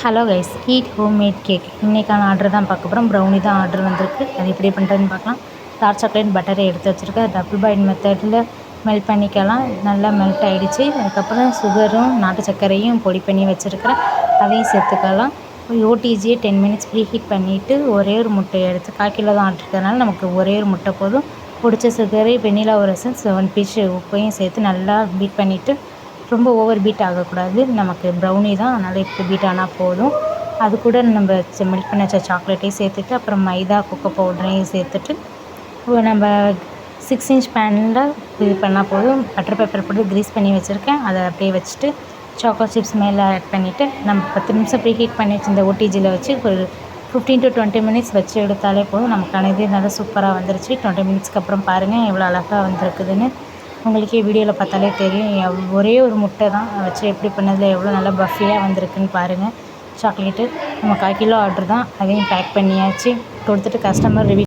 Hello guys, eat homemade cake இன்றைக்கான order தான் பார்க்க போகிறோம். ப்ரௌனி தான் ஆர்டர் வந்திருக்கு. அது எப்படி பண்ணுறதுன்னு பார்க்கலாம். டார்க் சாக்லேட் பட்டரை எடுத்து வச்சுருக்கேன். டபுள் பாயில் மெத்தடில் மெல்ட் பண்ணிக்கலாம். நல்லா மெல்ட் ஆகிடுச்சு. அதுக்கப்புறம் சுகரும் நாட்டு சர்க்கரையும் பொடி பண்ணி வச்சுருக்கிறேன். அதையும் சேர்த்துக்கலாம். ஓடிஜியை 10 மினிட்ஸ் ப்ரீ ஹீட் பண்ணிவிட்டு ஒரே ஒரு முட்டையை எடுத்து 1/4 கிலோ தான் ஆட்டிருக்கிறதுனால நமக்கு ஒரே ஒரு முட்டை போதும். பிடிச்ச சுகரை வெண்ணிலா ஒரு எசன்ஸ் 1 பிஞ்ச் உப்பையும் சேர்த்து நல்லா பீட் பண்ணிவிட்டு, ரொம்ப ஓவர் பீட் ஆகக்கூடாது. நமக்கு ப்ரௌனி தான், அதனால் இப்படி பீட் ஆனால் போதும். அது கூட நம்ம மெல்ட் பண்ணி வச்ச சாக்லேட்டையும் சேர்த்துட்டு, அப்புறம் மைதா கொக்கோ பவுடரையும் சேர்த்துட்டு நம்ம 6 இன்ச் பேனில் இது பண்ணால் போதும். பட்டர் பேப்பர் போட்டு க்ரீஸ் பண்ணி வச்சுருக்கேன். அதை அப்படியே வச்சுட்டு சாக்கோ சிப்ஸ் மேலே ஆட் பண்ணிவிட்டு நம்ம 10 நிமிஷம் ப்ரீ ஹீட் பண்ணி வச்சு ஓடிஜியில் வச்சு ஒரு 15 to 20 மினிட்ஸ் வச்சு எடுத்தாலே போதும். நமக்கான இது நல்லா சூப்பராக வந்துருச்சு. 20 மினிட்ஸ்க்கு அப்புறம் பாருங்கள் எவ்வளோ அழகாக வந்திருக்குதுன்னு. உங்களுக்கே வீடியோவில் பார்த்தாலே தெரியும். ஒரே ஒரு முட்டை தான் வச்சு எப்படி பண்ணதில் எவ்வளோ நல்லா பஃபியாக வந்திருக்குன்னு பாருங்கள். சாக்லேட்டு நம்ம 1/4 கிலோ ஆர்டர் தான். அதையும் பேக் பண்ணியாச்சு. கொடுத்துட்டு கஸ்டமர் ரிவ்யூ